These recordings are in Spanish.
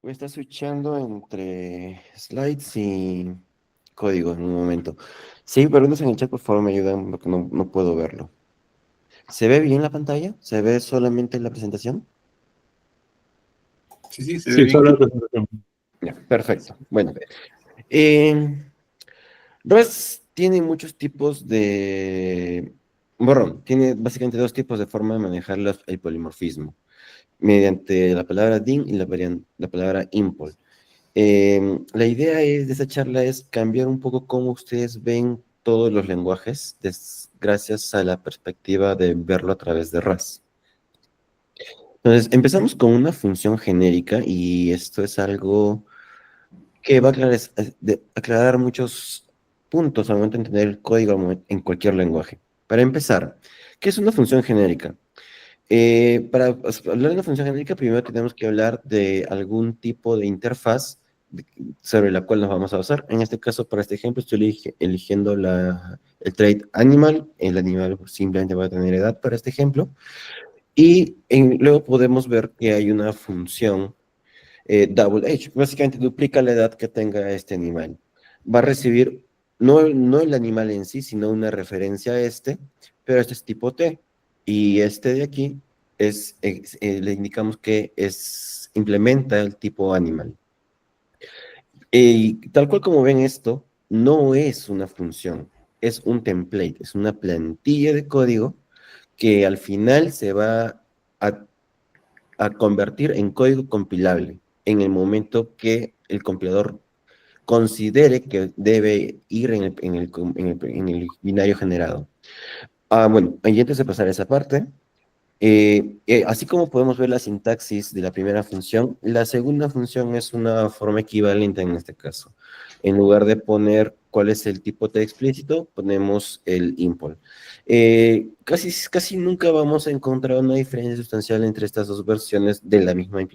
Me está switchando entre slides y código en un momento. Si hay preguntas en el chat, por favor me ayudan porque no puedo verlo. ¿Se ve bien la pantalla? ¿Se ve solamente la presentación? Sí, sí, se ve Sí, bien. solo la presentación. Ya, perfecto. Bueno, eh, REST tiene muchos tipos de... Borrón, tiene básicamente dos tipos de forma de manejar el polimorfismo, mediante la palabra din y la palabra impol. La idea de esta charla es cambiar un poco cómo ustedes ven todos los lenguajes gracias a la perspectiva de verlo a través de RAS. Entonces, empezamos con una función genérica y esto es algo que va a aclarar muchos puntos al momento de entender el código en cualquier lenguaje. Para empezar, ¿qué es una función genérica? Para hablar de una función genérica, primero tenemos que hablar de algún tipo de interfaz sobre la cual nos vamos a basar. En este caso, para este ejemplo, estoy eligiendo el trait animal. El animal simplemente va a tener edad para este ejemplo. Y luego podemos ver que hay una función double age. Básicamente duplica la edad que tenga este animal. Va a recibir no el animal en sí, sino una referencia a este, pero este es tipo T. Y este de aquí le indicamos que implementa el tipo animal. Y tal cual como ven esto, no es una función, es un template, es una plantilla de código que al final se va a a convertir en código compilable en el momento que el compilador considere que debe ir en el binario generado. Bueno, y antes de pasar a esa parte, así como podemos ver la sintaxis de la primera función, la segunda función es una forma equivalente en este caso. En lugar de poner cuál es el tipo T explícito, ponemos el import. Casi nunca vamos a encontrar una diferencia sustancial entre estas dos versiones de la misma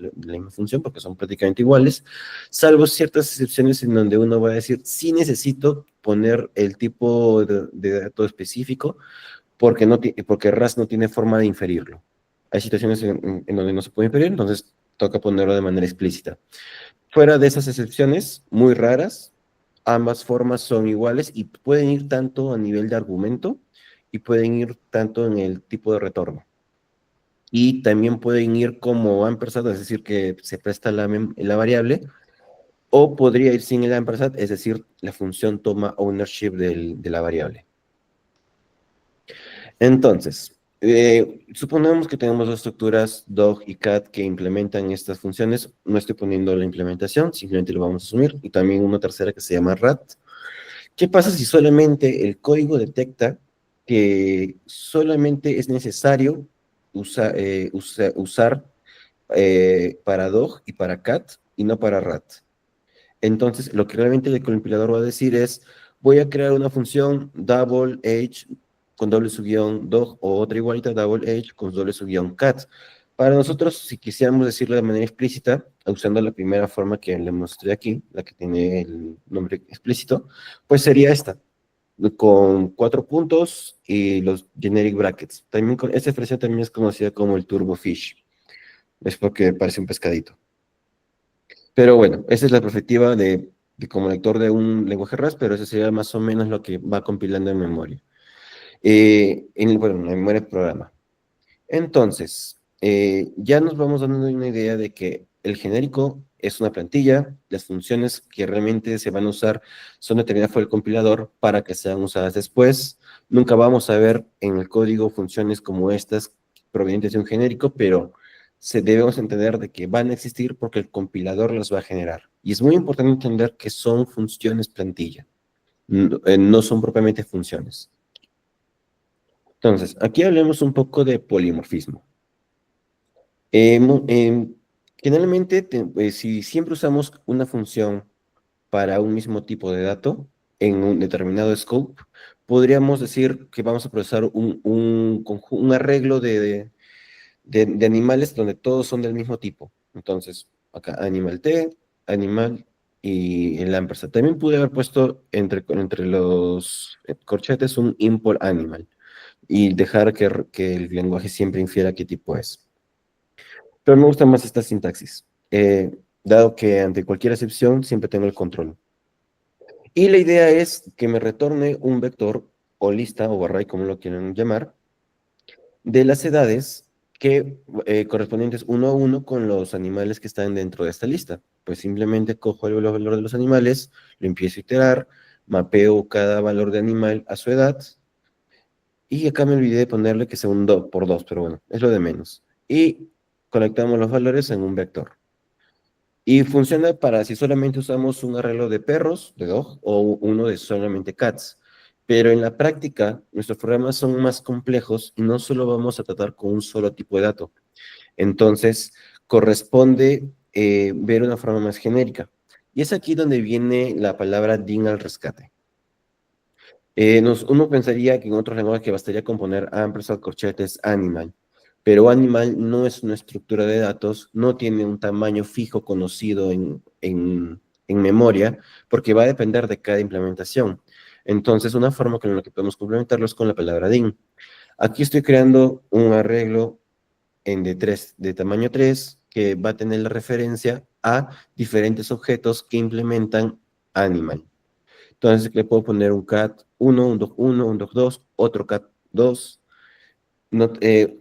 función, porque son prácticamente iguales, salvo ciertas excepciones en donde uno va a decir, sí necesito poner el tipo de dato específico, porque RAS no tiene forma de inferirlo. Hay situaciones en donde no se puede inferir, entonces toca ponerlo de manera explícita. Fuera de esas excepciones, muy raras, ambas formas son iguales y pueden ir tanto a nivel de argumento y pueden ir tanto en el tipo de retorno. Y también pueden ir como ampersand, es decir, que se presta la variable, o podría ir sin el ampersand, es decir, la función toma ownership de la variable. Entonces, suponemos que tenemos dos estructuras, dog y cat, que implementan estas funciones. No estoy poniendo la implementación, simplemente lo vamos a asumir. Y también una tercera que se llama rat. ¿Qué pasa si solamente el código detecta que solamente es necesario usar para dog y para cat y no para rat? Entonces, lo que realmente el compilador va a decir es, voy a crear una función double age con doble subguión dog o otra igualita double age con doble subguión cat. Para nosotros, si quisiéramos decirlo de manera explícita, usando la primera forma que le mostré aquí, la que tiene el nombre explícito, pues sería esta, con 4 puntos y los generic brackets. También esta expresión también es conocida como el turbo fish. Es porque parece un pescadito. Pero bueno, esa es la perspectiva como lector de un lenguaje RAS, pero eso sería más o menos lo que va compilando en memoria. En la memoria del programa. Entonces, ya nos vamos dando una idea de que el genérico es una plantilla, las funciones que realmente se van a usar son determinadas por el compilador para que sean usadas después. Nunca vamos a ver en el código funciones como estas provenientes de un genérico, pero debemos entender de que van a existir porque el compilador las va a generar. Y es muy importante entender que son funciones plantilla, no son propiamente funciones. Entonces, aquí hablemos un poco de polimorfismo. Generalmente, si siempre usamos una función para un mismo tipo de dato en un determinado scope, podríamos decir que vamos a procesar un arreglo de animales donde todos son del mismo tipo. Entonces, acá animal T, animal y el ampersand. También pude haber puesto entre los corchetes un import animal y dejar que el lenguaje siempre infiera qué tipo es. Pero me gusta más esta sintaxis. dado que ante cualquier excepción siempre tengo el control. Y la idea es que me retorne un vector o lista o array, como lo quieran llamar, de las edades que correspondientes uno a uno con los animales que están dentro de esta lista. Pues simplemente cojo el valor de los animales, lo empiezo a iterar, mapeo cada valor de animal a su edad, y acá me olvidé de ponerle que sea un 2 por 2, pero bueno, es lo de menos. Y conectamos los valores en un vector. Y funciona para si solamente usamos un arreglo de perros, de dog, o uno de solamente cats. Pero en la práctica, nuestros programas son más complejos y no solo vamos a tratar con un solo tipo de dato. Entonces, corresponde ver una forma más genérica. Y es aquí donde viene la palabra DIN al rescate. Uno pensaría que en otros lenguajes que bastaría con poner ampersand, corchetes, animal, pero animal no es una estructura de datos, no tiene un tamaño fijo conocido en memoria, porque va a depender de cada implementación. Entonces, una forma con la que podemos complementarlo es con la palabra DIN. Aquí estoy creando un arreglo en D3, de tamaño 3, que va a tener la referencia a diferentes objetos que implementan animal. Entonces le puedo poner un cat 1, un dog 1, un dog 2, otro cat 2. No,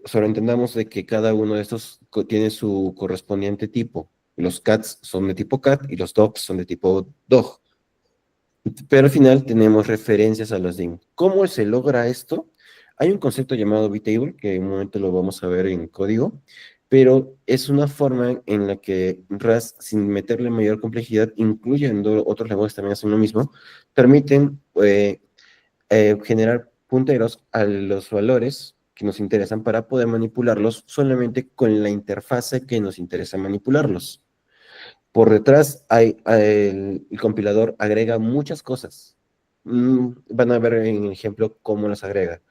solo entendamos de que cada uno de estos tiene su correspondiente tipo. Los cats son de tipo cat y los dogs son de tipo dog. Pero al final tenemos referencias a los DIN. ¿Cómo se logra esto? Hay un concepto llamado vtable, que en un momento lo vamos a ver en código, pero es una forma en la que RAS, sin meterle mayor complejidad, incluyendo otros lenguajes también hacen lo mismo, permiten generar punteros a los valores que nos interesan para poder manipularlos solamente con la interfase que nos interesa manipularlos. Por detrás el compilador agrega muchas cosas. Van a ver en el ejemplo cómo las agrega.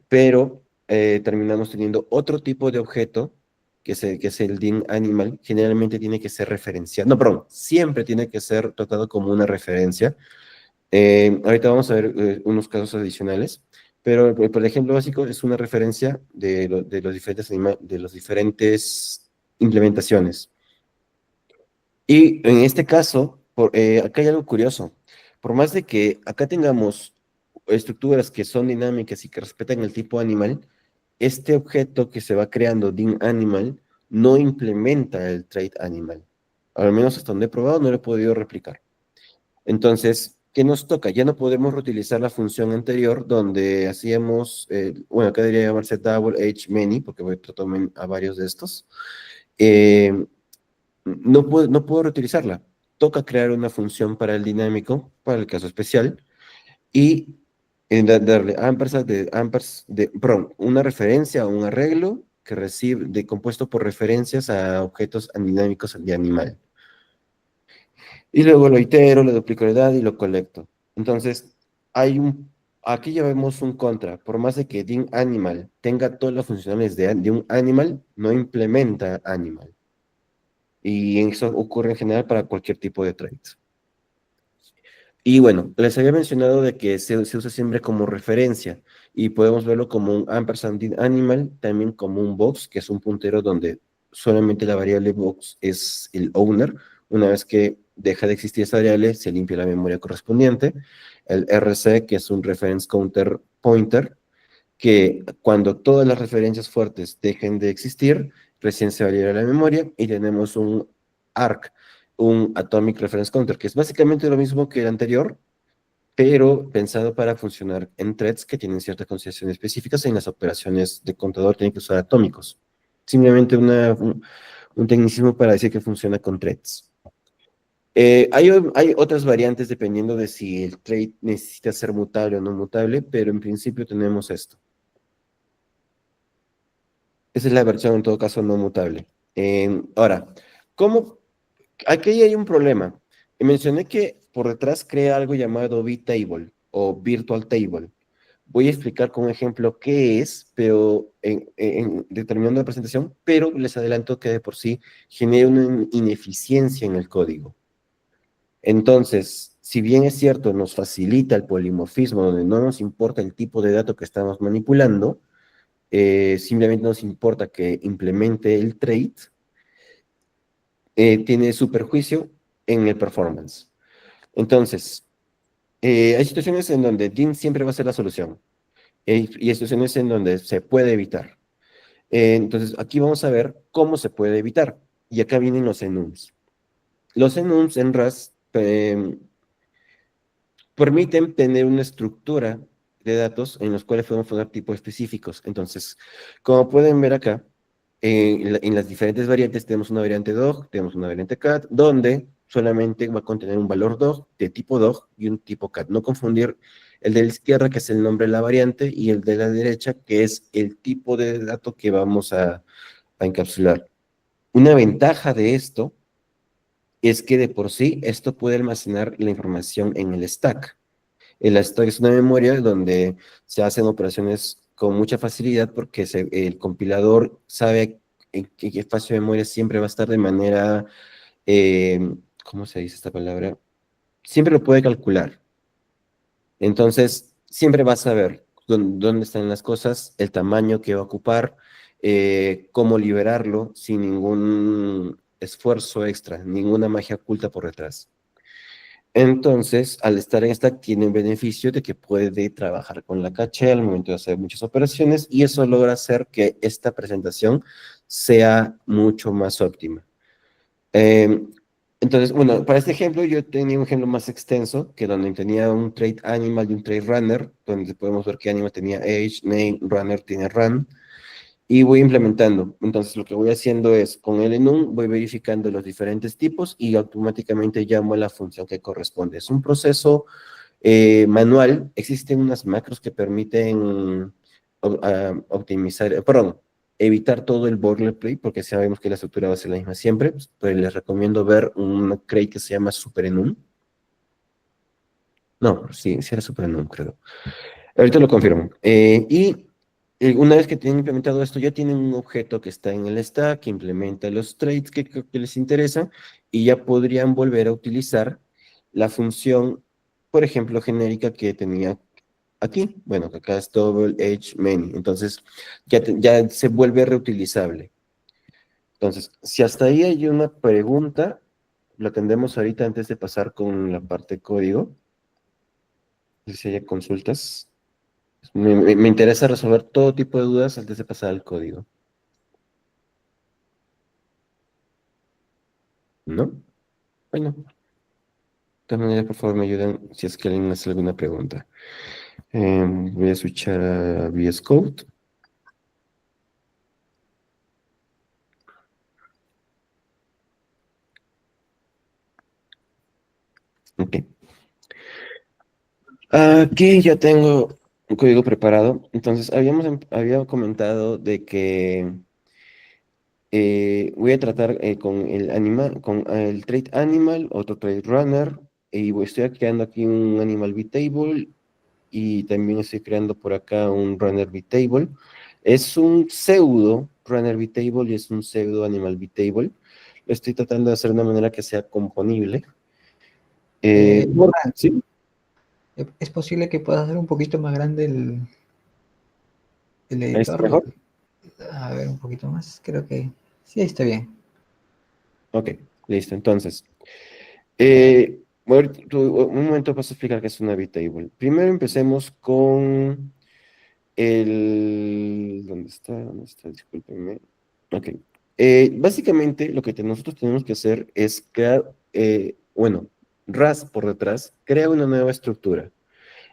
Pero terminamos teniendo otro tipo de objeto, que es el DIN animal. Generalmente tiene que ser referenciado. No, perdón, siempre tiene que ser tratado como una referencia. Ahorita vamos a ver unos casos adicionales. Pero por ejemplo básico es una referencia de los de los diferentes implementaciones. Y en este caso, acá hay algo curioso. Por más de que acá tengamos estructuras que son dinámicas y que respetan el tipo animal, este objeto que se va creando, DIN animal, no implementa el trait animal. Al menos hasta donde he probado no lo he podido replicar. Entonces, ¿qué nos toca? Ya no podemos reutilizar la función anterior donde hacíamos, bueno, acá debería llamarse double H many, porque voy a tratar a varios de estos. Eh, no puedo reutilizarla. Toca crear una función para el dinámico, para el caso especial, y darle perdón, una referencia o un arreglo que recibe, compuesto por referencias a objetos dinámicos de animal. Y luego lo itero, le duplico la edad y lo colecto. Entonces, aquí ya vemos un contra. Por más de que DIN animal tenga todas las funciones de un animal, no implementa animal. Y eso ocurre en general para cualquier tipo de traits. Y bueno, les había mencionado de que se usa siempre como referencia y podemos verlo como un ampersand animal, también como un box, que es un puntero donde solamente la variable box es el owner. Una vez que deja de existir esa variable, se limpia la memoria correspondiente. El RC, que es un reference counter pointer, que cuando todas las referencias fuertes dejen de existir, recién se va a liberar la memoria y tenemos un ARC, un Atomic Reference Counter, que es básicamente lo mismo que el anterior, pero pensado para funcionar en threads que tienen ciertas consideraciones específicas en las operaciones de contador tienen que usar atómicos. Simplemente un tecnicismo para decir que funciona con threads. Hay otras variantes dependiendo de si el trait necesita ser mutable o no mutable, pero en principio tenemos esto. Esa es la versión en todo caso no mutable. Ahora, ¿cómo? Aquí hay un problema. Mencioné que por detrás crea algo llamado vtable o virtual table. Voy a explicar con un ejemplo qué es, pero determinando la presentación, pero les adelanto que de por sí genera una ineficiencia en el código. Entonces, si bien es cierto, nos facilita el polimorfismo, donde no nos importa el tipo de dato que estamos manipulando, simplemente nos importa que implemente el trait. tiene su perjuicio en el performance. Entonces, hay situaciones en donde DIN siempre va a ser la solución, y hay situaciones en donde se puede evitar. Entonces, aquí vamos a ver cómo se puede evitar. Y acá vienen los enums. Los enums en RAS permiten tener una estructura de datos en los cuales podemos poner tipos específicos. Entonces, como pueden ver acá, en las diferentes variantes tenemos una variante dog, tenemos una variante cat, donde solamente va a contener un valor dog de tipo dog y un tipo cat. No confundir el de la izquierda, que es el nombre de la variante, y el de la derecha, que es el tipo de dato que vamos a encapsular. Una ventaja de esto es que de por sí esto puede almacenar la información en el stack. El stack es una memoria donde se hacen operaciones con mucha facilidad porque el compilador sabe en qué espacio de memoria siempre va a estar de manera, eh, ¿cómo se dice esta palabra? Siempre lo puede calcular. Entonces, siempre vas a saber dónde están las cosas, el tamaño que va a ocupar, cómo liberarlo sin ningún esfuerzo extra, ninguna magia oculta por detrás. Entonces, al estar en Stack, tiene el beneficio de que puede trabajar con la caché al momento de hacer muchas operaciones y eso logra hacer que esta presentación sea mucho más óptima. Eh, entonces, bueno, para este ejemplo yo tenía un ejemplo más extenso, que donde tenía un trade animal y un trade runner, donde podemos ver que animal tenía age, name, runner tiene run, y voy implementando. Entonces, lo que voy haciendo es, con el enum, voy verificando los diferentes tipos y automáticamente llamo a la función que corresponde. Es un proceso manual. Existen unas macros que permiten optimizar, perdón, evitar todo el boilerplate, porque sabemos que la estructura va a ser la misma siempre. Pues les recomiendo ver un crate que se llama SuperEnum. No, sí, sí era SuperEnum, creo. Ahorita lo confirmo. Una vez que tienen implementado esto, ya tienen un objeto que está en el stack, que implementa los traits que les interesan, y ya podrían volver a utilizar la función, por ejemplo, genérica que tenía aquí. Bueno, que acá es double edge many. Entonces, ya se vuelve reutilizable. Entonces, si hasta ahí hay una pregunta, la tendremos ahorita antes de pasar con la parte de código. No sé si hay consultas. Me interesa resolver todo tipo de dudas antes de pasar al código. ¿No? Bueno, de todas maneras, por favor, me ayuden si es que alguien hace alguna pregunta. Voy a switchar a VS Code. Ok. Aquí ya tengo un código preparado. Entonces, había comentado de que voy a tratar con el animal, con el trait animal, otro trait runner, y estoy creando aquí un animal table y también estoy creando por acá un runner table. Es un pseudo runner table y es un pseudo animal table. Lo estoy tratando de hacer de una manera que sea componible. Borja, ¿Sí? ¿es posible que puedas hacer un poquito más grande el ¿Es editor? mejor? A ver, un poquito más, creo que sí, ahí está bien. Ok, listo. Entonces, bueno, un momento vas a explicar qué es una table. Primero empecemos con ¿Dónde está? ¿Dónde está? Discúlpenme. Ok. Básicamente lo que nosotros tenemos que hacer es crear, bueno, RAS por detrás, crea una nueva estructura.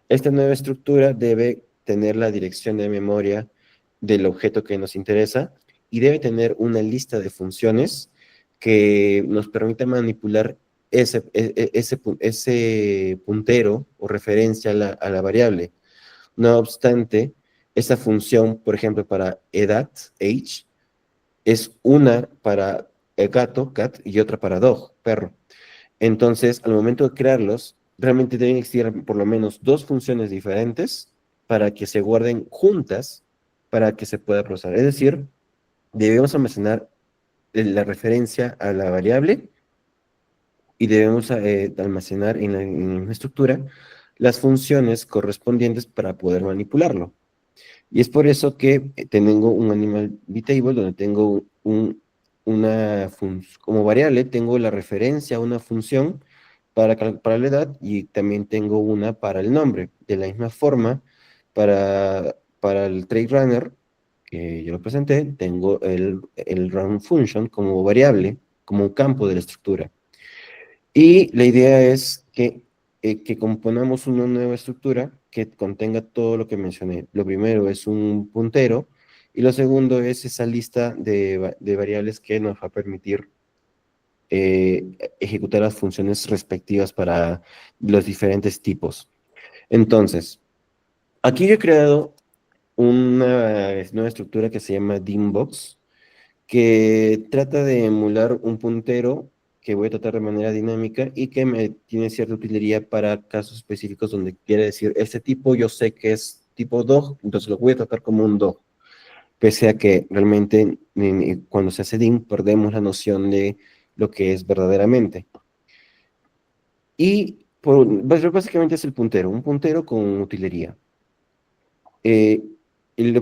Esta nueva estructura debe tener la dirección de memoria del objeto que nos interesa y debe tener una lista de funciones que nos permita manipular ese puntero o referencia a la variable. No obstante, esa función, por ejemplo, para edad, age, es una para el gato, cat, y otra para dog, perro. Entonces, al momento de crearlos, realmente deben existir por lo menos dos funciones diferentes para que se guarden juntas para que se pueda procesar. Es decir, debemos almacenar la referencia a la variable y debemos almacenar en la misma estructura las funciones correspondientes para poder manipularlo. Y es por eso que tengo un animal table donde tengo un como variable tengo la referencia a una función para la edad y también tengo una para el nombre. De la misma forma, para el trade runner, que yo lo presenté, tengo el run function como variable, como un campo de la estructura. Y la idea es que componamos una nueva estructura que contenga todo lo que mencioné. Lo primero es un puntero y lo segundo es esa lista de variables que nos va a permitir ejecutar las funciones respectivas para los diferentes tipos. Entonces, aquí yo he creado una nueva estructura que se llama Dimbox, que trata de emular un puntero que voy a tratar de manera dinámica y que me tiene cierta utilidad para casos específicos donde quiere decir, este tipo yo sé que es tipo dog, entonces lo voy a tratar como un dog, pese a que realmente cuando se hace dim perdemos la noción de lo que es verdaderamente. Y básicamente es el puntero, un puntero con utilería. Eh,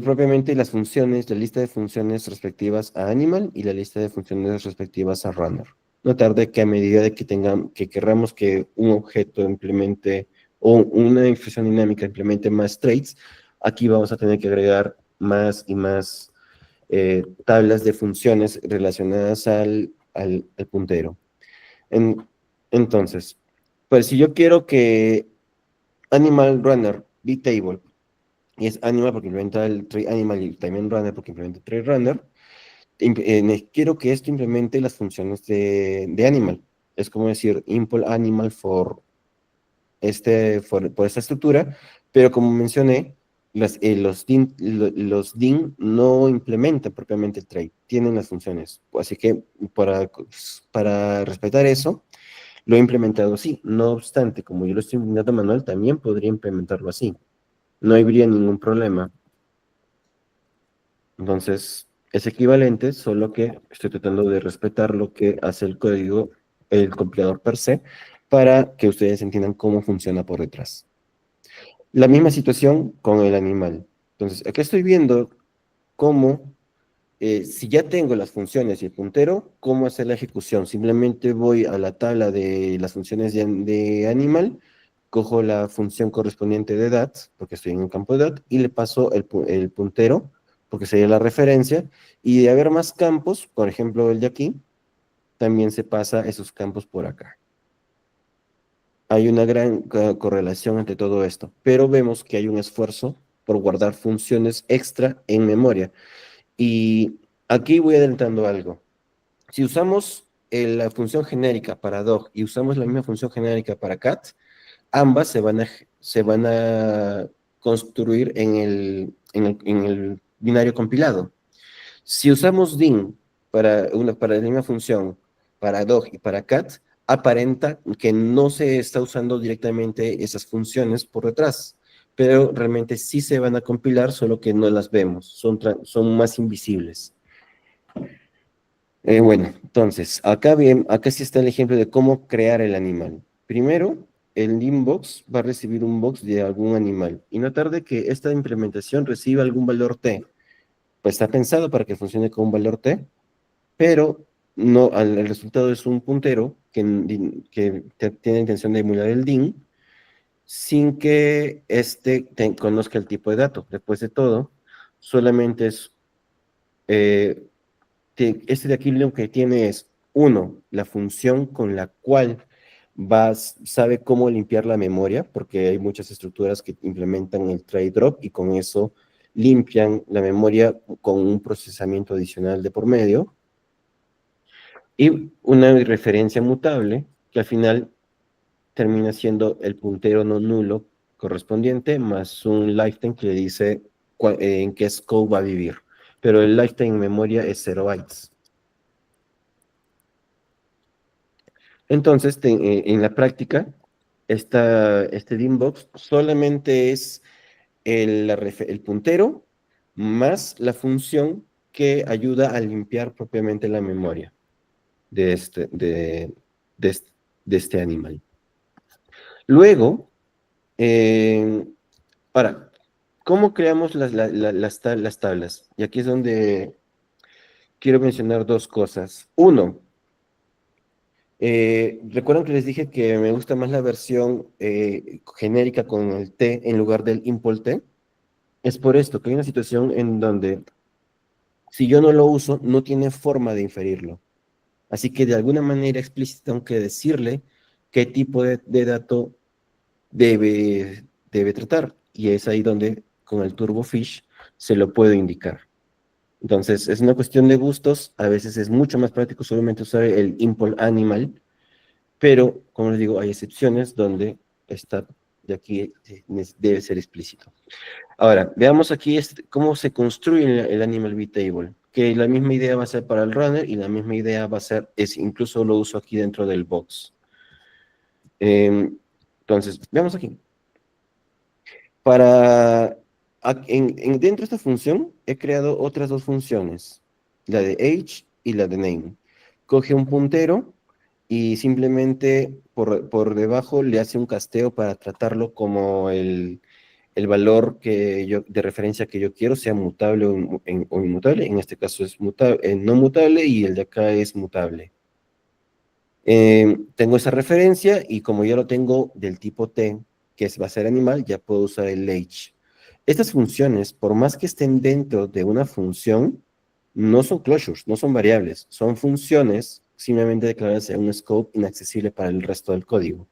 propiamente las funciones, la lista de funciones respectivas a animal y la lista de funciones respectivas a runner. Notar de que a medida de que querramos que un objeto implemente o una expresión dinámica implemente más traits, aquí vamos a tener que agregar más y más tablas de funciones relacionadas al puntero. En- entonces, pues si yo quiero que animal runner be table y es animal porque implementa el trade animal y también runner porque implementa el trade runner, quiero que esto implemente las funciones de animal. Es como decir import animal por esta estructura, pero como mencioné, los DIN no implementan propiamente el trade, tienen las funciones. Así que para respetar eso, lo he implementado así. No obstante, como yo lo estoy implementando manual, también podría implementarlo así. No habría ningún problema. Entonces, es equivalente, solo que estoy tratando de respetar lo que hace el código, el compilador per se, para que ustedes entiendan cómo funciona por detrás. La misma situación con el animal. Entonces, acá estoy viendo cómo, si ya tengo las funciones y el puntero, cómo hacer la ejecución. Simplemente voy a la tabla de las funciones de animal, cojo la función correspondiente de dat, porque estoy en un campo de dat, y le paso el puntero, porque sería la referencia, y de haber más campos, por ejemplo el de aquí, también se pasa esos campos por acá. Hay una gran correlación entre todo esto, pero vemos que hay un esfuerzo por guardar funciones extra en memoria. Y aquí voy adelantando algo. Si usamos la función genérica para dog y usamos la misma función genérica para cat, ambas se van a construir en el binario compilado. Si usamos din para la misma función, para dog y para cat, aparenta que no se está usando directamente esas funciones por detrás, pero realmente sí se van a compilar, solo que no las vemos, son más invisibles. Bueno, entonces, acá sí está el ejemplo de cómo crear el animal. Primero, el inbox va a recibir un box de algún animal y notar de que esta implementación recibe algún valor t. Pues está pensado para que funcione con un valor t, pero no, el resultado es un puntero que tiene intención de emular el DIN sin que éste conozca el tipo de dato. Después de todo, solamente es eh, este de aquí lo que tiene es, uno, la función con la cual sabe cómo limpiar la memoria, porque hay muchas estructuras que implementan el tray drop y con eso limpian la memoria con un procesamiento adicional de por medio, y una referencia mutable que al final termina siendo el puntero no nulo correspondiente más un lifetime que le dice en qué scope va a vivir. Pero el lifetime en memoria es 0 bytes. Entonces, en la práctica, este Dimbox solamente es el puntero más la función que ayuda a limpiar propiamente la memoria de de este, de este animal. Luego, eh, ¿cómo creamos las tablas? Y aquí es donde quiero mencionar dos cosas. Uno, recuerdan que les dije que me gusta más la versión genérica con el T en lugar del import T. Es por esto que hay una situación en donde si yo no lo uso, no tiene forma de inferirlo. Así que de alguna manera explícita tengo que decirle qué tipo de dato debe tratar. Y es ahí donde con el TurboFish se lo puedo indicar. Entonces, es una cuestión de gustos. A veces es mucho más práctico solamente usar el import animal, pero, como les digo, hay excepciones donde está de aquí debe ser explícito. Ahora, veamos aquí cómo se construye el Animal Bit Table, que la misma idea va a ser para el runner y la misma idea va a ser, incluso lo uso aquí dentro del box. Entonces, veamos aquí. Dentro de esta función he creado otras dos funciones, la de age y la de name. Coge un puntero y simplemente por debajo le hace un casteo para tratarlo como el valor de referencia que yo quiero, sea mutable o inmutable. En este caso es no mutable y el de acá es mutable. Tengo esa referencia y como ya lo tengo del tipo T, que va a ser animal, ya puedo usar el age. Estas funciones, por más que estén dentro de una función, no son closures, no son variables, son funciones simplemente declaradas en un scope inaccesible para el resto del código.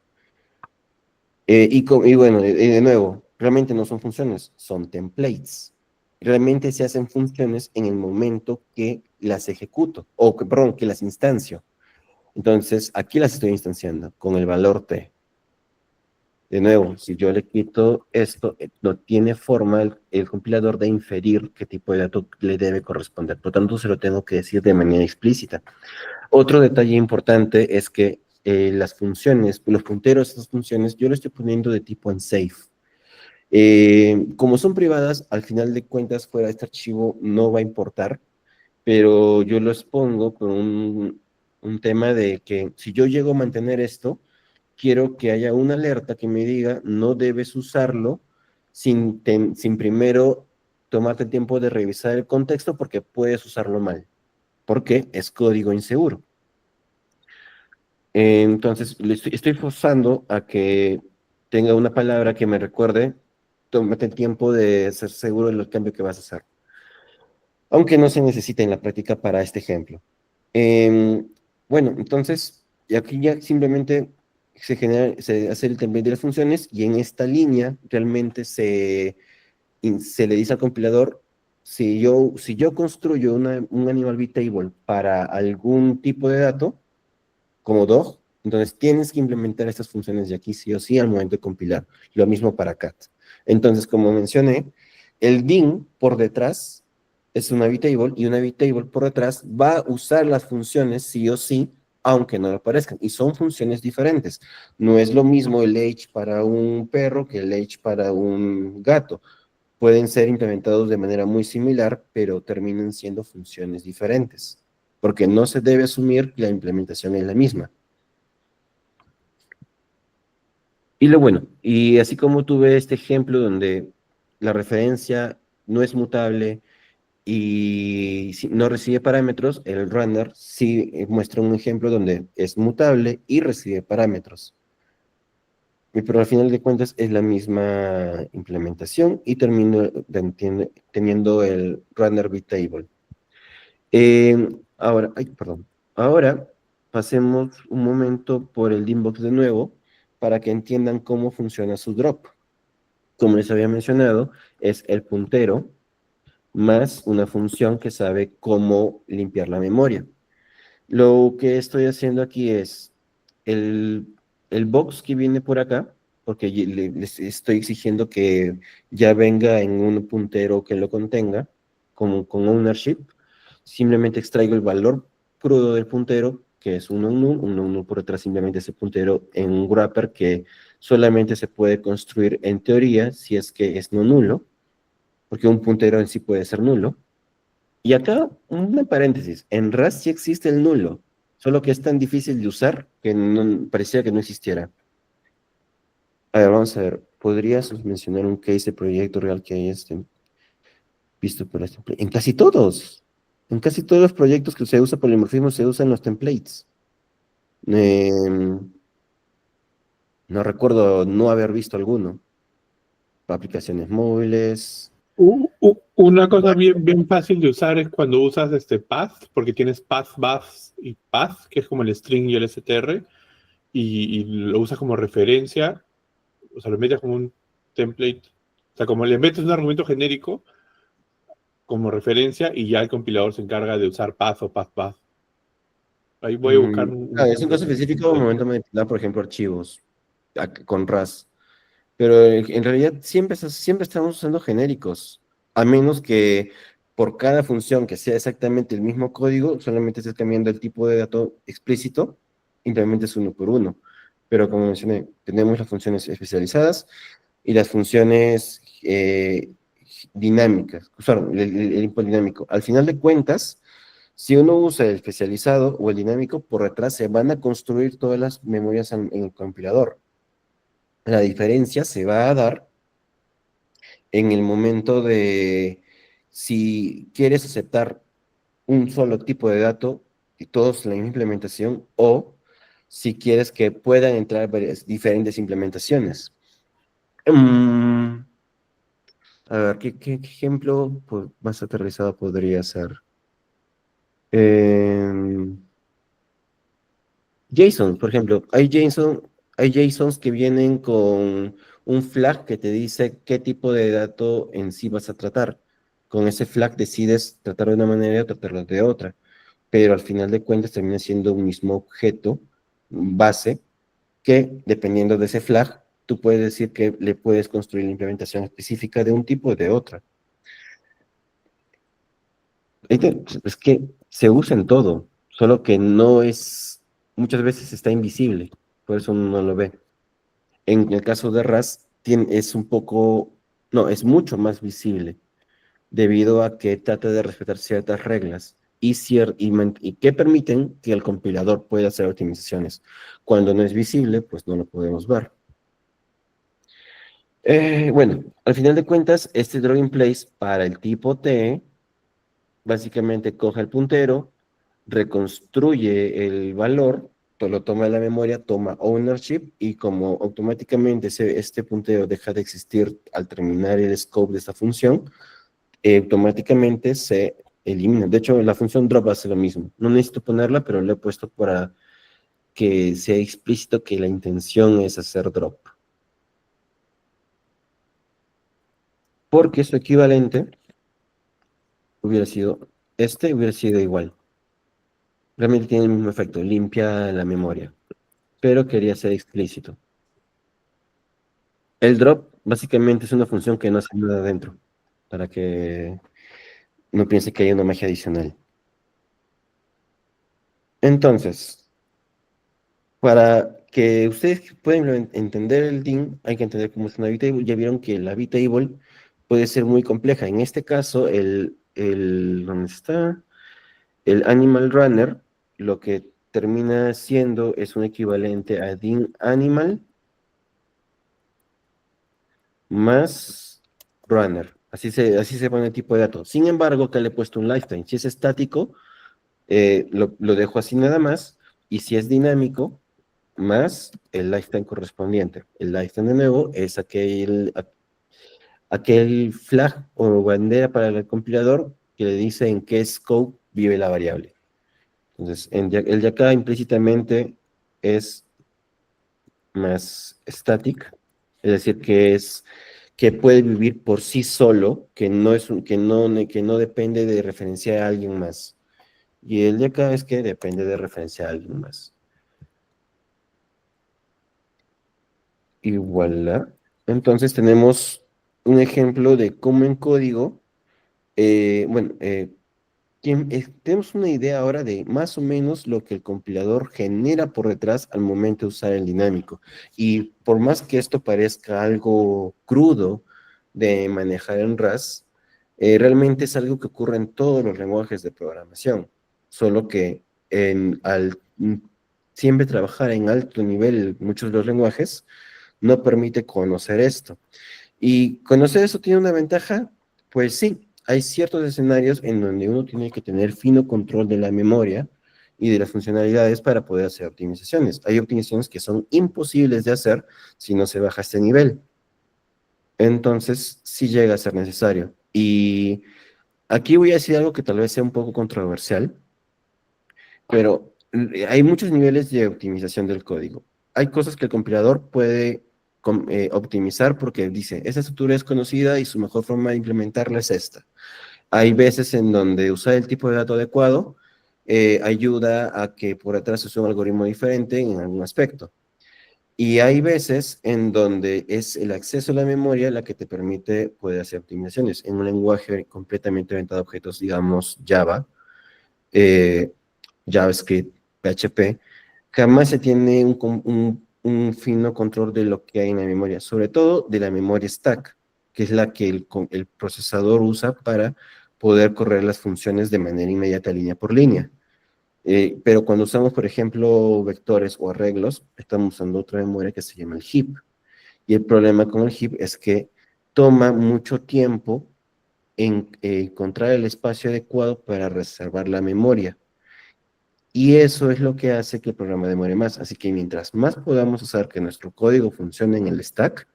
Y bueno, de nuevo, realmente no son funciones, son templates. Realmente se hacen funciones en el momento que las ejecuto, perdón, que las instancio. Entonces, aquí las estoy instanciando con el valor t. De nuevo, si yo le quito esto, no tiene forma el compilador de inferir qué tipo de dato le debe corresponder. Por lo tanto, se lo tengo que decir de manera explícita. Otro detalle importante es que las funciones, los punteros de estas funciones, yo lo estoy poniendo de tipo unsafe. Como son privadas, al final de cuentas, fuera de este archivo no va a importar, pero yo los pongo por un tema de que si yo llego a mantener esto, quiero que haya una alerta que me diga no debes usarlo sin primero tomarte el tiempo de revisar el contexto porque puedes usarlo mal, porque es código inseguro. Entonces, estoy forzando a que tenga una palabra que me recuerde, tómate el tiempo de ser seguro del cambio que vas a hacer, aunque no se necesita en la práctica para este ejemplo. Em, bueno, entonces, y aquí ya simplemente se hace el template de las funciones y en esta línea realmente se le dice al compilador, si yo construyo un animal bit table para algún tipo de dato, como dog, entonces tienes que implementar estas funciones de aquí sí o sí al momento de compilar. Lo mismo para cat. Entonces, como mencioné, el bin por detrás es una table y una table por detrás va a usar las funciones sí o sí, aunque no lo parezcan. Y son funciones diferentes. No es lo mismo el age para un perro que el age para un gato. Pueden ser implementados de manera muy similar, pero terminan siendo funciones diferentes, porque no se debe asumir que la implementación es la misma. Y lo bueno, y así como tuve este ejemplo donde la referencia no es mutable y no recibe parámetros, el runner sí muestra un ejemplo donde es mutable y recibe parámetros. Pero al final de cuentas es la misma implementación y termino teniendo el runner bit table. Ahora, ay, perdón. Ahora pasemos un momento por el Dimbox de nuevo para que entiendan cómo funciona su drop. Como les había mencionado, es el puntero más una función que sabe cómo limpiar la memoria. Lo que estoy haciendo aquí es el, el box que viene por acá, porque les estoy exigiendo que ya venga en un puntero que lo contenga, como con ownership. Simplemente extraigo el valor crudo del puntero, que es un null por detrás simplemente ese puntero en un wrapper que solamente se puede construir en teoría si es que es no nulo, porque un puntero en sí puede ser nulo. Y acá, un paréntesis, en Rust sí existe el nulo, solo que es tan difícil de usar que parecía que no existiera. A ver, vamos a ver, ¿podrías mencionar un case de proyecto real que hay visto por este? En casi todos. En casi todos los proyectos que se usa polimorfismo se usan los templates. No recuerdo no haber visto alguno. Para aplicaciones móviles. Una cosa bien fácil de usar es cuando usas path, porque tienes path, bus y path, que es como el string y el str, y lo usas como referencia, o sea, lo metes como un template, o sea, como le metes un argumento genérico como referencia y ya el compilador se encarga de usar path o path. Ahí voy a buscar un Es un ejemplo. caso específico, al momento de manipular, por ejemplo, archivos con RAS. Pero en realidad siempre estamos usando genéricos, a menos que por cada función que sea exactamente el mismo código, solamente estés cambiando el tipo de dato explícito, implementes uno por uno. Pero como mencioné, tenemos las funciones especializadas y las funciones dinámicas, el input dinámico. Al final de cuentas, si uno usa el especializado o el dinámico, por detrás se van a construir todas las memorias en el compilador. La diferencia se va a dar en el momento de si quieres aceptar un solo tipo de dato y todos la misma implementación, o si quieres que puedan entrar diferentes implementaciones. A ver, ¿qué ejemplo pues, más aterrizado podría ser? JSON, por ejemplo, hay JSONs que vienen con un flag que te dice qué tipo de dato en sí vas a tratar. Con ese flag decides tratar de una manera o tratarlo de otra, pero al final de cuentas termina siendo un mismo objeto base que, dependiendo de ese flag, tú puedes decir que le puedes construir la implementación específica de un tipo o de otra. Es que se usa en todo, solo que no es, muchas veces está invisible, por eso uno no lo ve. En el caso de RAS, es un poco, no, es mucho más visible, debido a que trata de respetar ciertas reglas y que permiten que el compilador pueda hacer optimizaciones. Cuando no es visible, pues no lo podemos ver. Bueno, al final de cuentas, este drawing place para el tipo T, básicamente coge el puntero, reconstruye el valor, lo toma de la memoria, toma ownership, y como automáticamente este puntero deja de existir al terminar el scope de esta función, automáticamente se elimina. De hecho, la función drop hace lo mismo. No necesito ponerla, pero lo he puesto para que sea explícito que la intención es hacer drop. Porque su equivalente hubiera sido igual. Realmente tiene el mismo efecto, limpia la memoria, pero quería ser explícito. El drop básicamente es una función que no hace nada adentro, para que no piense que hay una magia adicional. Entonces, para que ustedes puedan entender el DIN, hay que entender cómo es una bitable. Ya vieron que la bitable puede ser muy compleja. En este caso, ¿dónde está? El Animal Runner, lo que termina siendo es un equivalente a DIN Animal más Runner. Así se pone el tipo de dato. Sin embargo, acá le he puesto un lifetime. Si es estático, lo dejo así nada más. Y si es dinámico, más el lifetime correspondiente. El lifetime de nuevo es aquel flag o bandera para el compilador que le dice en qué scope vive la variable. Entonces, el de acá implícitamente es más static, es decir, que puede vivir por sí solo, que no depende de referenciar a alguien más. Y el de acá es que depende de referenciar a alguien más. Y voilà. Entonces tenemos un ejemplo de cómo en código, tenemos una idea ahora de más o menos lo que el compilador genera por detrás al momento de usar el dinámico. Y por más que esto parezca algo crudo de manejar en RAS, realmente es algo que ocurre en todos los lenguajes de programación, solo que siempre trabajar en alto nivel muchos de los lenguajes no permite conocer esto. ¿Y conocer eso tiene una ventaja? Pues sí, hay ciertos escenarios en donde uno tiene que tener fino control de la memoria y de las funcionalidades para poder hacer optimizaciones. Hay optimizaciones que son imposibles de hacer si no se baja este nivel. Entonces, sí llega a ser necesario. Y aquí voy a decir algo que tal vez sea un poco controversial, pero hay muchos niveles de optimización del código. Hay cosas que el compilador puede optimizar porque dice, esa estructura es conocida y su mejor forma de implementarla es esta. Hay veces en donde usar el tipo de dato adecuado ayuda a que por atrás se use un algoritmo diferente en algún aspecto. Y hay veces en donde es el acceso a la memoria la que te permite poder hacer optimizaciones. En un lenguaje completamente orientado a objetos, digamos Java, eh, JavaScript, PHP, jamás se tiene un fino control de lo que hay en la memoria, sobre todo de la memoria stack, que es la que el procesador usa para poder correr las funciones de manera inmediata, línea por línea. Pero cuando usamos, por ejemplo, vectores o arreglos, estamos usando otra memoria que se llama el heap. Y el problema con el heap es que toma mucho tiempo en encontrar el espacio adecuado para reservar la memoria. Y eso es lo que hace que el programa demore más. Así que mientras más podamos hacer que nuestro código funcione en el stack,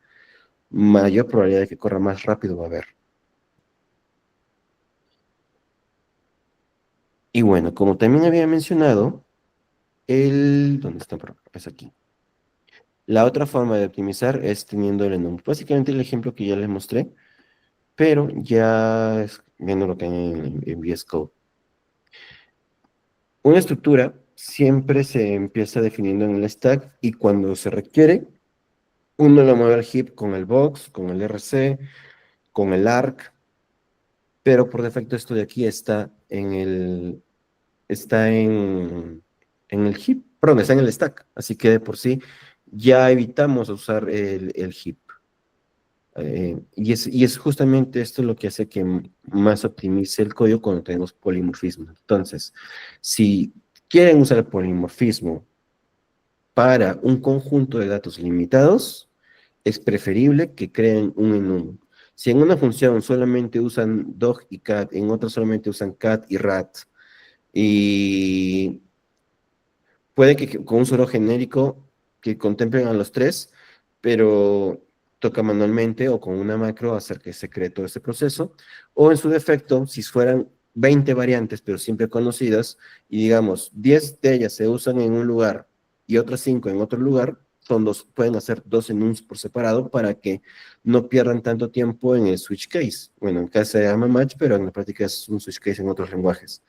mayor probabilidad de que corra más rápido va a haber. Y bueno, como también había mencionado, ¿dónde está? Es aquí. La otra forma de optimizar es teniendo el enum. Básicamente el ejemplo que ya les mostré, pero ya viendo lo que hay en VS Code. Una estructura siempre se empieza definiendo en el stack y cuando se requiere, uno lo mueve al heap con el box, con el RC, con el arc, pero por defecto esto de aquí está en el heap, perdón, está en el stack, así que de por sí ya evitamos usar el heap. Y es justamente esto lo que hace que más optimice el código cuando tenemos polimorfismo. Entonces, si quieren usar el polimorfismo para un conjunto de datos limitados, es preferible que creen un enum. Si en una función solamente usan dog y cat, en otra solamente usan cat y rat, y puede que con un solo genérico que contemplen a los tres, pero toca manualmente o con una macro hacer que se cree todo ese proceso, o en su defecto, si fueran 20 variantes, pero siempre conocidas, y digamos, 10 de ellas se usan en un lugar y otras 5 en otro lugar, pueden hacer dos enums por separado para que no pierdan tanto tiempo en el switch case. Bueno, en casa se llama match, pero en la práctica es un switch case en otros lenguajes.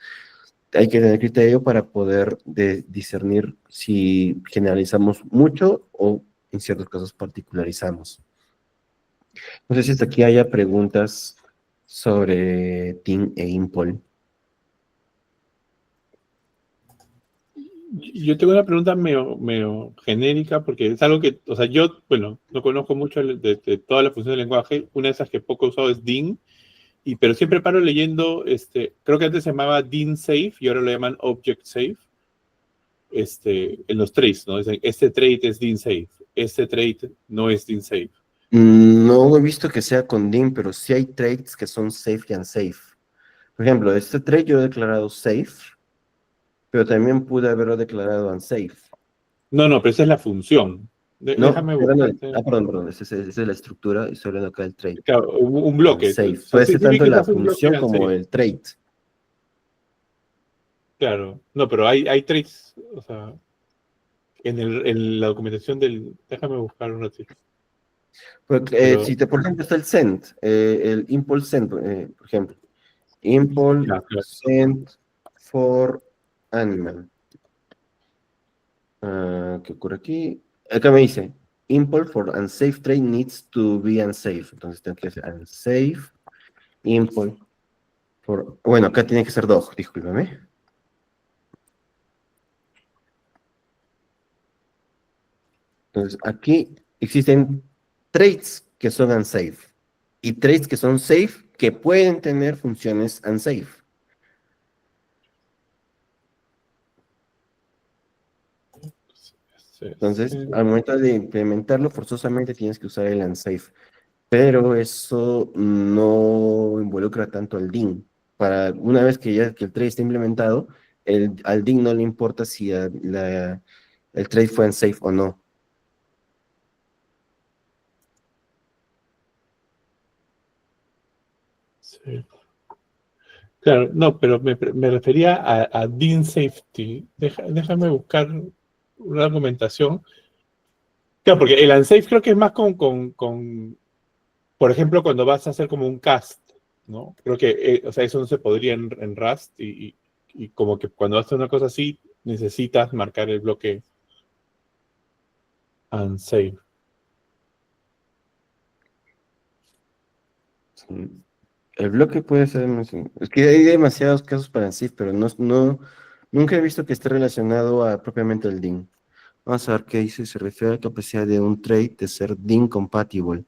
Hay que tener criterio para poder discernir si generalizamos mucho o en ciertos casos particularizamos. No sé si hasta aquí haya preguntas sobre TIN e IMPOL. Yo tengo una pregunta medio genérica, porque es algo que, o sea, yo, bueno, no conozco mucho de toda la función del lenguaje. Una de esas que poco he usado es DIN, pero siempre paro leyendo, creo que antes se llamaba DIN Safe y ahora lo llaman Object Safe, en los traits, ¿no? Dicen, este trait es DIN Safe, este trait no es DIN Safe. No he visto que sea con DIN, pero sí hay traits que son safe y unsafe. Por ejemplo, este trait yo he declarado safe, pero también pude haberlo declarado unsafe. No, pero esa es la función. No, Déjame buscarte. perdón, esa es la estructura y estoy hablando acá del trait. Claro, un bloque. Unsafe. O sea, Puede sí, ser sí vi tanto que la estás un bloque función como unsafe. el trait. Claro, no, pero hay traits, o sea, en la documentación del. Déjame buscar un ratito. Porque, Pero, por ejemplo, está el send, el impulse send, por ejemplo. Impulse ya, claro. send for animal. ¿Qué ocurre aquí? Acá me dice, import for unsafe trade needs to be unsafe. Entonces tengo que hacer unsafe, import for... Bueno, acá tiene que ser dog, discúlpame. Entonces aquí existen traits que son unsafe y traits que son safe que pueden tener funciones unsafe. Entonces, al momento de implementarlo, forzosamente tienes que usar el unsafe. pero eso no involucra tanto al DIN. Una vez que el trade está implementado, al DIN no le importa si el trade fue en safe o no. Sí. Claro, no, pero me refería a Dean Safety. Déjame buscar una argumentación. Claro, porque el unsafe creo que es más por ejemplo, cuando vas a hacer como un cast, ¿no? Creo que, o sea, eso no se podría en Rust y como que cuando haces una cosa así, necesitas marcar el bloque unsafe. Sí. El bloque puede ser... Es que hay demasiados casos para safe, pero nunca he visto que esté relacionado a propiamente el DIN. Vamos a ver qué dice. Se refiere a la capacidad de un trade de ser DIN compatible.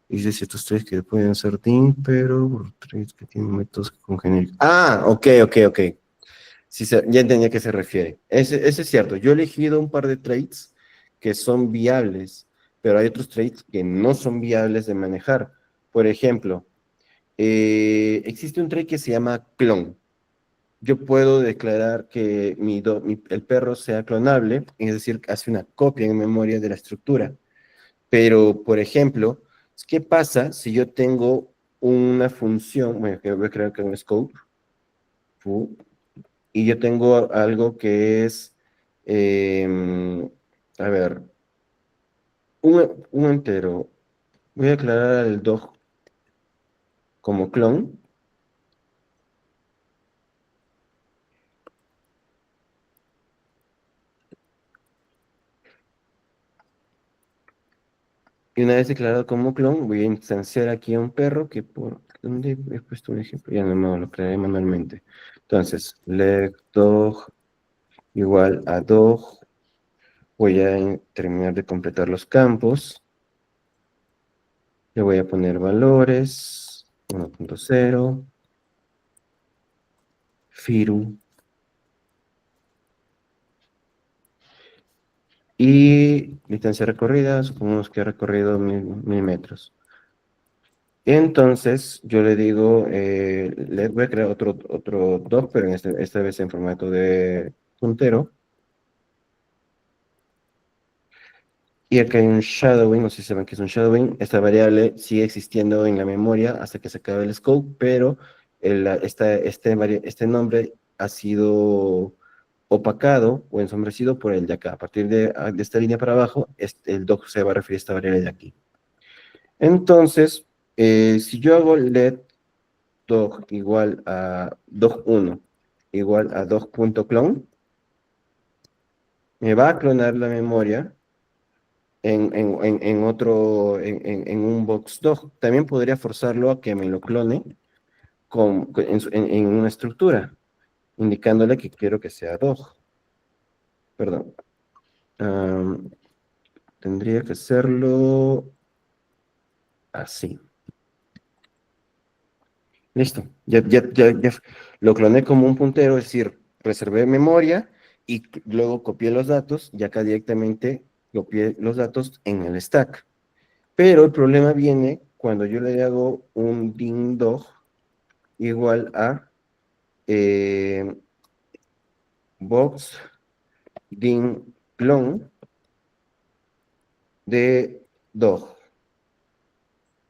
Dice ciertos trades que pueden ser DIN, pero por trades que tienen métodos que congenian. Ah, ok. Sí, ya entendí a qué se refiere. Ese es cierto. Yo he elegido un par de trades que son viables, pero hay otros trades que no son viables de manejar. Por ejemplo, existe un trade que se llama clon. Yo puedo declarar que el perro sea clonable, es decir, hace una copia en memoria de la estructura. Pero, por ejemplo, ¿qué pasa si yo tengo una función, bueno, que voy a crear que un scope, y yo tengo algo que es, a ver, un entero. Voy a declarar el dog como clon, y una vez declarado como clon, voy a instanciar aquí a un perro que por... ¿Dónde he puesto un ejemplo? Ya no, lo crearé manualmente. Entonces, let dog igual a dog. Voy a terminar de completar los campos. Le voy a poner valores, 1.0, firu, y distancia recorrida, supongamos que ha recorrido 1000 metros. Entonces, yo le digo, le voy a crear otro doc, pero esta vez en formato de puntero. Y acá hay un shadowing, no sé si saben qué es un shadowing. Esta variable sigue existiendo en la memoria hasta que se acabe el scope, pero este nombre ha sido opacado o ensombrecido por el de acá. A partir de esta línea para abajo, el doc se va a referir a esta variable de aquí. Entonces, si yo hago let doc igual a doc1 igual a doc.clone, me va a clonar la memoria en un box dog. También podría forzarlo a que me lo clone en una estructura, indicándole que quiero que sea dog. Perdón. Tendría que hacerlo así. Listo. Ya lo cloné como un puntero, es decir, reservé memoria y luego copié los datos y acá directamente copié los datos en el stack. Pero el problema viene cuando yo le hago un din dog igual a box din clone de dog.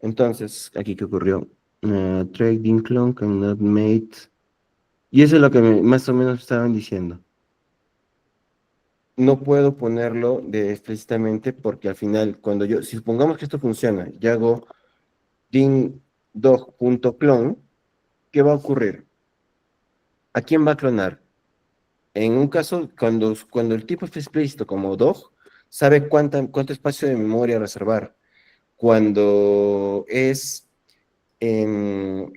Entonces, aquí qué ocurrió. Trading clone cannot mate. Y eso es lo que más o menos estaban diciendo. No puedo ponerlo explícitamente porque al final, si supongamos que esto funciona, y hago din dog.clone, ¿qué va a ocurrir? ¿A quién va a clonar? En un caso, cuando el tipo está explícito como dog, sabe cuánto espacio de memoria reservar. Cuando es un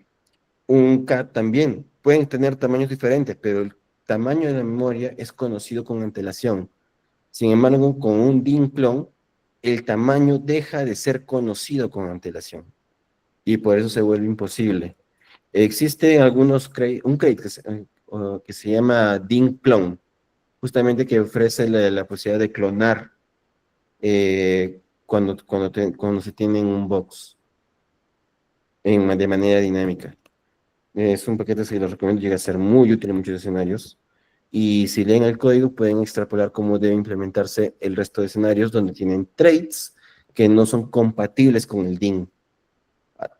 cat también, pueden tener tamaños diferentes, pero el tamaño de la memoria es conocido con antelación. Sin embargo, con un DIN clone, el tamaño deja de ser conocido con antelación y por eso se vuelve imposible. Existe un crate que se llama DIN clone, justamente que ofrece la posibilidad de clonar cuando se tiene en un box. de manera dinámica. Es un paquete que les recomiendo, llega a ser muy útil en muchos escenarios. Y si leen el código, pueden extrapolar cómo debe implementarse el resto de escenarios donde tienen traits que no son compatibles con el DIN.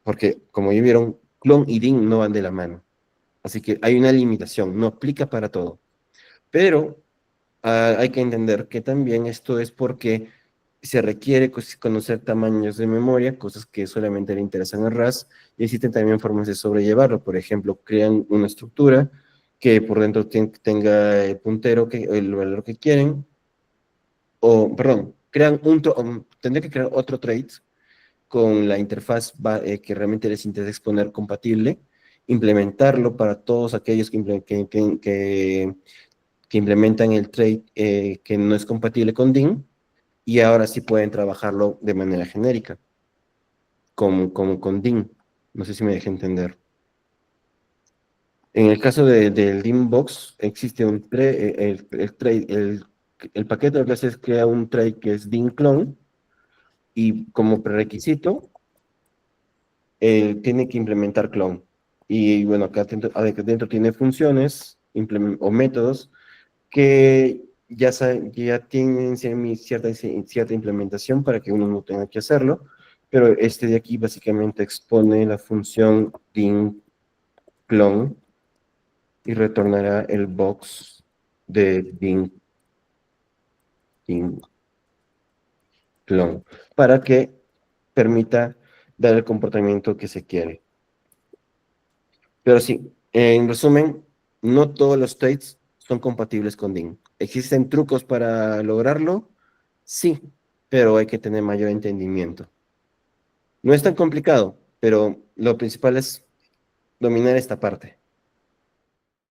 Porque, como ya vieron, clon y DIN no van de la mano. Así que hay una limitación, no aplica para todo. Pero hay que entender que también esto es porque se requiere conocer tamaños de memoria, cosas que solamente le interesan a RAS, y existen también formas de sobrellevarlo. Por ejemplo, crean una estructura que por dentro tenga el puntero, el valor que quieren, o, perdón, tendría que crear otro trait con la interfaz que realmente les interesa exponer compatible, implementarlo para todos aquellos que implementan el trait que no es compatible con DIN, y ahora sí pueden trabajarlo de manera genérica, como con DIN. No sé si me dejé entender. En el caso del DINBox, existe el paquete lo que hace es crear un trait que es DIN clone, y como prerequisito, tiene que implementar clone. Y bueno, acá dentro tiene funciones o métodos que ya tienen cierta implementación para que uno no tenga que hacerlo, pero este de aquí básicamente expone la función din clone y retornará el box de din clone para que permita dar el comportamiento que se quiere. Pero sí, en resumen, no todos los traits son compatibles con DIN. ¿Existen trucos para lograrlo? Sí, pero hay que tener mayor entendimiento. No es tan complicado, pero lo principal es dominar esta parte.